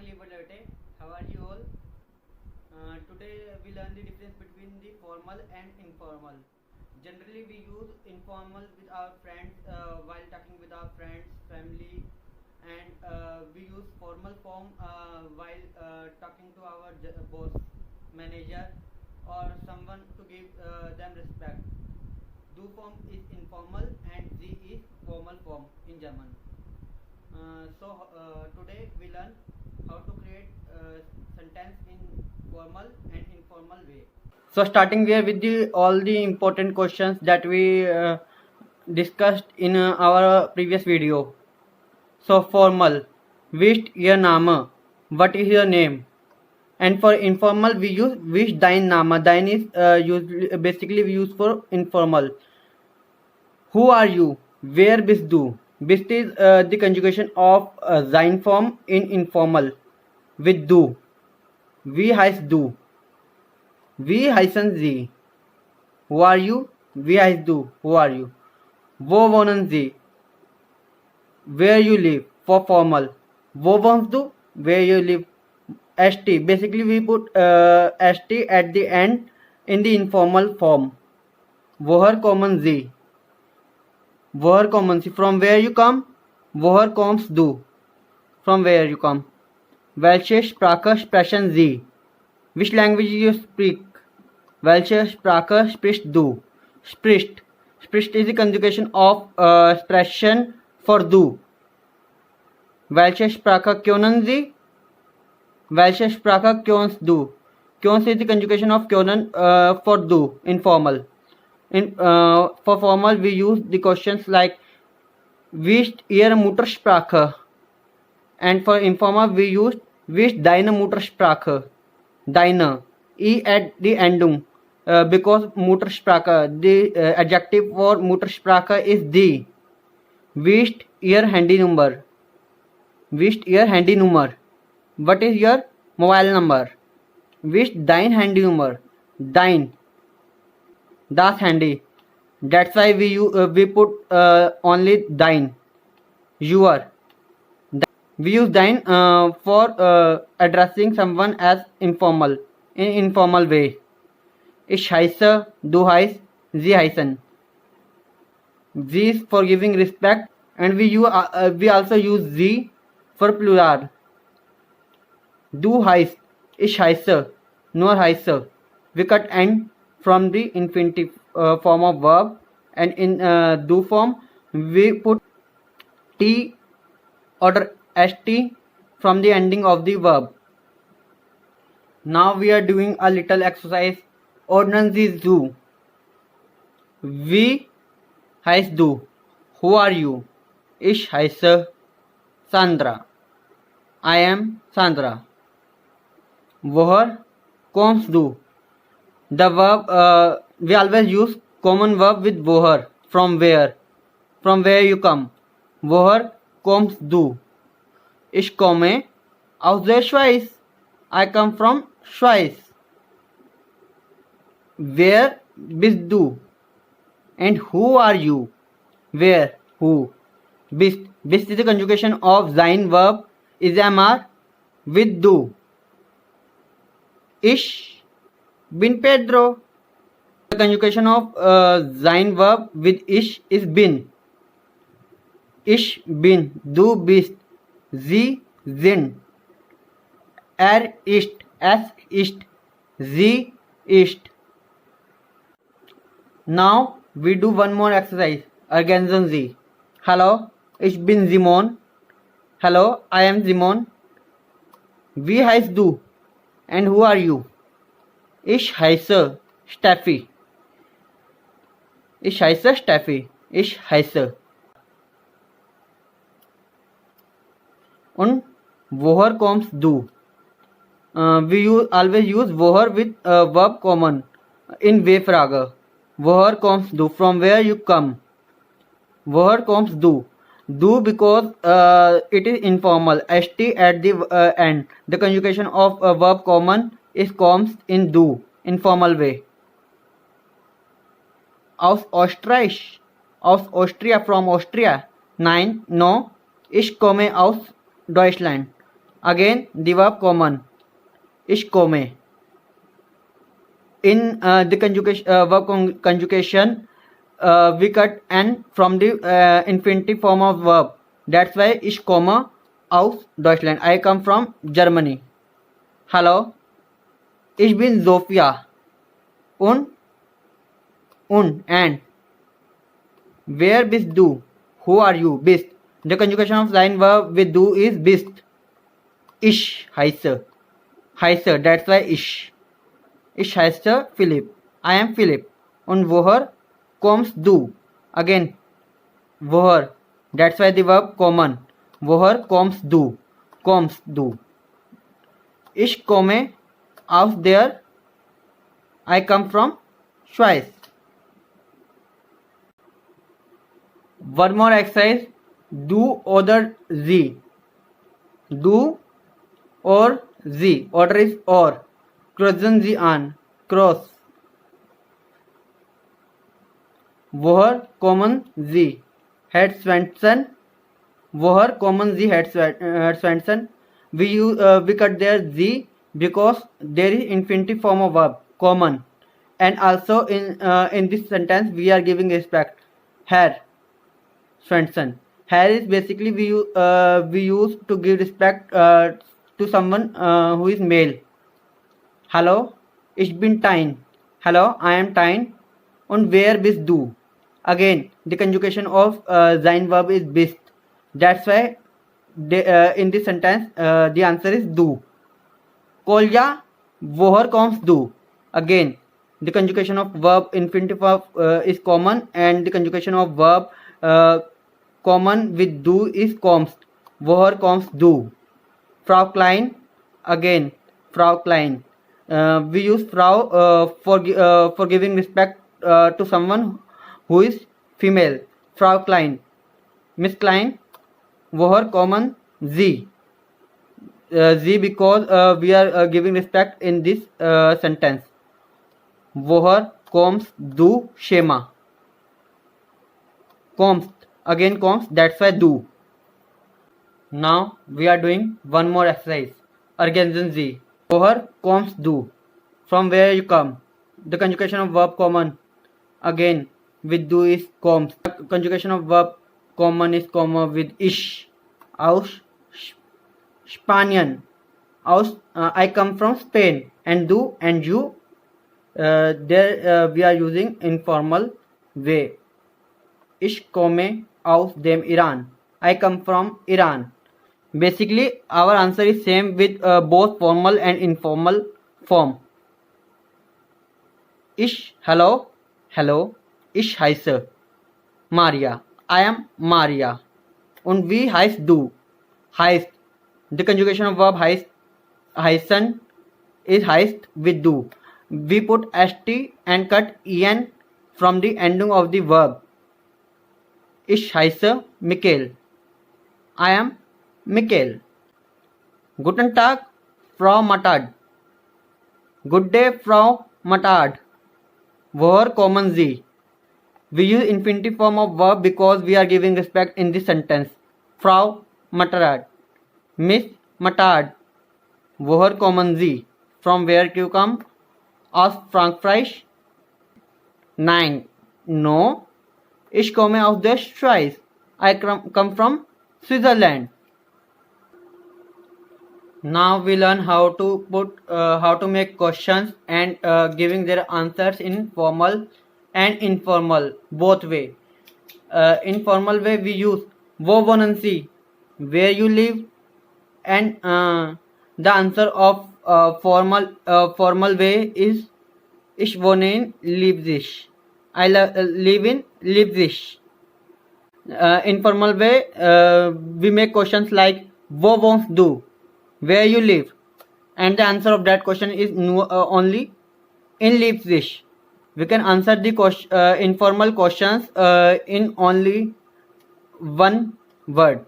liebe Leute, how are you all? Today we learn the difference between the formal and informal. Generally we use informal with our friends while talking with our friends, family, and we use formal form while talking to our boss, manager, or someone to give them respect. Du form is informal and Sie is formal form in German. Today we learn how to create sentence in formal and informal way. So starting here with all the important questions that we discussed in our previous video. So formal, which your name? What is your name? And for informal we use which dein Name. Dein is basically we use for informal. Who are you? Where bist du? Bist is the conjugation of sein form in informal with du. Wie heißt du? Wie heißen Sie? Who are you? Wie heißt du? Who are you? Wo wohnen Sie? Where you live for formal. Wo wohnst du? Where you live. St. Basically we put st at the end in the informal form. Woher kommen Sie? Woher kommen Sie? From where you come? Woher kommst du? From where you come. Welche Sprache sprechen Sie? Which language you speak? Welche Sprache sprichst du? Spricht. Spricht is the conjugation of expression for du. Welche Sprache können Sie? Welche Sprache kannst du? Kannst is the conjugation of können for du in formal. For formal we use the questions like which Ihre Muttersprache, and for informal we use which deine Muttersprache. Deine e at the ending because Muttersprache, the adjective for Muttersprache is die. Which Ihr Handynummer? Which Ihr Handynummer? What is your mobile number? Which dein Handynummer? Dein. Das Handy. That's why we put only dein. Your. We use dein for addressing someone as informal, in informal way. Ich heiße, du heißt, sie heißen. Sie is for giving respect, and we also use sie for plural. Du heißt, ich heiße, nur heiße. We cut end from the infinitive form of verb, and in du form we put t or st from the ending of the verb. Now we are doing a little exercise. Ordnen Sie zu. Wie heißt du? Who are you? Ich heiße Sandra. I am Sandra. Woher kommst du? The verb we always use common verb with woher. From where? From where you come. Woher kommst du? Ich komme aus der Schweiz. I come from Schweiz. Where bist du? And who are you? Where? Who? Bist. Bist is the conjugation of sein verb is mr with du. Ich bin Pedro. The conjugation of sein verb with ich is bin. Ich bin, du bist, sie sind. Ist, es ist, sie ist. Now we do one more exercise. Ergänzen Sie. Hello, ich bin Simon. Hello, I am Simon. Wie heißt du? And who are you? Ich heiße Steffi. Ich heiße Steffi. Ich heiße. Und woher kommst du? We always use woher with verb common in W-Frage. Woher kommst du? From where you come. Woher kommst du? Du because it is informal. St at the end. The conjugation of a verb common is comes in du. Informal way. Aus Österreich. Aus Austria, from Austria. Nein, no. Ich komme aus Deutschland. Again, the verb common. Ich komme. In the conjugation, verb conjugation, we cut n from the infinitive form of verb. That's why ich komme aus Deutschland. I come from Germany. Hello, ich bin Sophia. Und and. Where bist du? Who are you? Bist. The conjugation of sein verb with du is bist. Ich heiße. Heiße. That's why ich. Ich heiße Philipp. I am Philip. Und woher kommst du? Again, woher. That's why the verb common. Woher kommst du? Kommst du. Ich komme aus der. I come from Schweiz. One more exercise. Du oder sie. Du or sie. Order is or. Kreuzen Sie an. Cross. Woher kommen Sie? Herr Svensson. Woher kommen Sie, Herr Svensson? We cut there Sie because there is infinitive form of verb common, and also in this sentence we are giving respect. Herr Svensson. Herr is basically we use to give respect to someone who is male. Hello, ich bin Tine. Hello, I am Tine. Und wer bist du? Again, the conjugation of sein verb is bist. That's why in this sentence the answer is du. Kolja, woher kommst du? Again, the conjugation of verb infinitive verb is common, and the conjugation of verb common with du is kommst. Woher kommst du? Frau Klein. Again, Frau Klein. We use Frau for giving respect to someone who is female. Frau Klein. Miss Klein. Woher kommen Sie? Sie because we are giving respect in this sentence. Woher kommst du, Shema? Kommst. Again kommst. That's why du. Now we are doing one more exercise. Ergänzen Sie. Woher kommst du? From where you come. The conjugation of verb common. Again with du is kommst. Conjugation of verb common is common with ich. Aus Spanien. Aus I come from Spain. And du and you. There we are using informal way. Ich komme aus dem Iran. I come from Iran. Basically, our answer is same with both formal and informal form. Ich, hello, hello. Ich heiße Maria. I am Maria. Und wie heißt du? Heißt. The conjugation of verb heißen is heißt with du. We put st and cut en from the ending of the verb. Ich heiße Michael. I am Michael. Guten Tag, Frau Matad. Good day, Frau Matad. Woher kommen Sie? We use infinitive form of verb because we are giving respect in this sentence. Frau Matad. Miss Matad. Woher kommen Sie? From where you come? Aus Frankreich. 9. No. Ich komme aus der Schweiz. I come from Switzerland. Now we learn how to make questions and giving their answers in formal and informal both way. In formal way we use wo wohnen Sie, where you live, and the answer of formal way is ich wohne in Leipzig. I live in Leipzig. Informal way we make questions like wo wohnst du, where you live, and the answer of that question is only in Leipzig. We can answer the informal questions in only one word.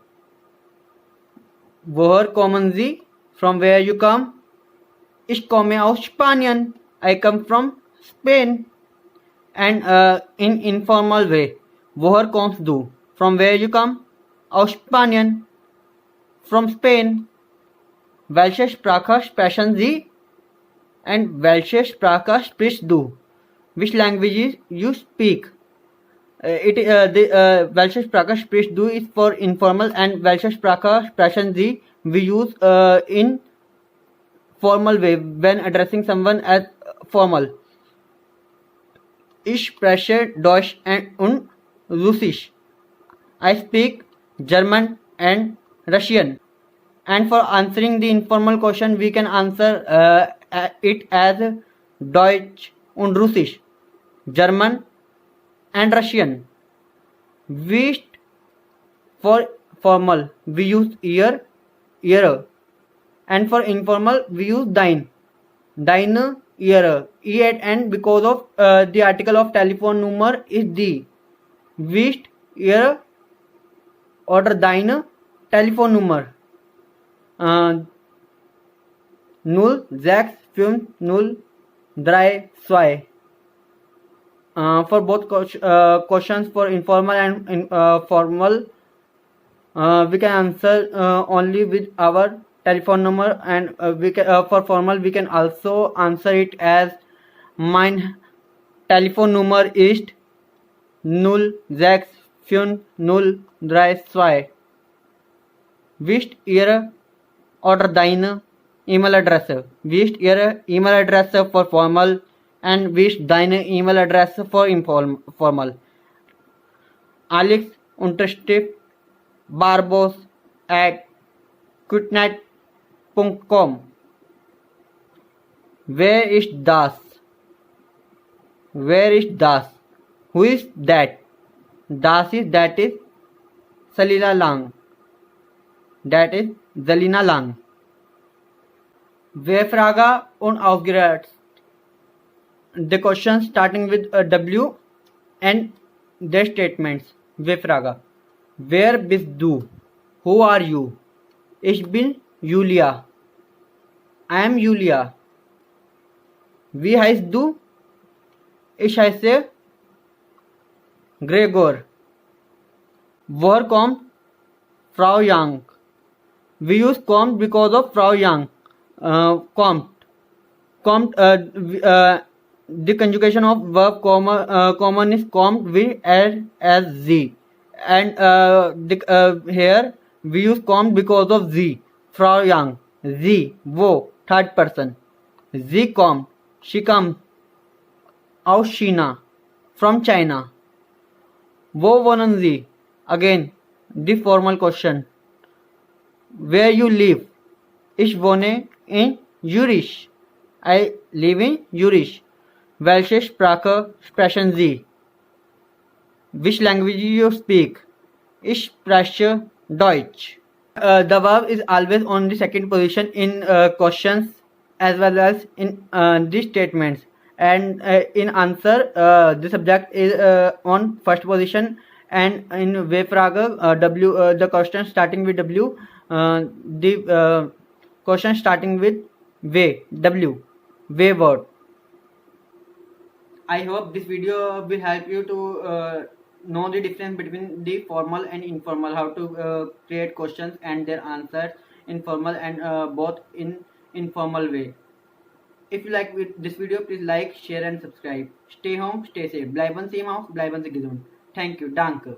Woher kommen Sie? From where you come? Ich komme aus Spanien. I come from Spain. And in informal way, woher kommst du? From where you come? Aus Spanien. From Spain. Welche Sprache sprechen Sie? And welche Sprache sprichst du? Which languages you speak? Welche Sprache sprichst du is for informal, and welche Sprache sprechen Sie we use in formal way when addressing someone as formal. Ich spreche Deutsch und Russisch. I speak German and Russian. And for answering the informal question, we can answer it as Deutsch und Russisch, German and Russian. We for formal we use ihre, and for informal we use deine, ihre, e at end because of the article of telephone number is die. Wisst ihre oder deine Telefonnummer 065032. For both questions for informal and formal, we can answer only with our telephone number, and for formal we can also answer it as mein Telefonnummer ist 065032. Wisst ihre oder deine email address? Wisst ihre email address for formal, and wisst deine email address for informal. alex_barbos@qutnet.com. Where is das? Where is das? Who is that? That is Salila Lang. That is Zalina Lang. Wer-Frage und Aufgerät. The questions starting with W and their statements. Wer-Frage. Wer bist du? Who are you? Ich bin Julia. I am Julia. Wie heißt du? Ich heiße Gregor. Woher kommt Frau Young? We use kommt because of Frau Young. Kommt. The conjugation of verb common is kommt, we add as z, and here we use kommt because of z. Frau Young, z, wo, third person. Z kommt, she comes. Aus China, from China. Wo wohnen Sie? Again, the formal question. Where you live? Ich wohne in Zürich. I live in Zürich. Welche Sprache sprechen Sie? Which language you speak? Ich spreche Deutsch. The verb is always on the second position in questions as well as in these statements. And in answer, the subject is on first position, and in Wer-Frage, the question starting with W, the question starting with W, word. I hope this video will help you to know the difference between the formal and informal, how to create questions and their answers in formal and both in informal way. If you like this video, please like, share and subscribe. Stay home, stay safe. Bleiben Sie im Haus, bleiben Sie gesund. Thank you. Danke.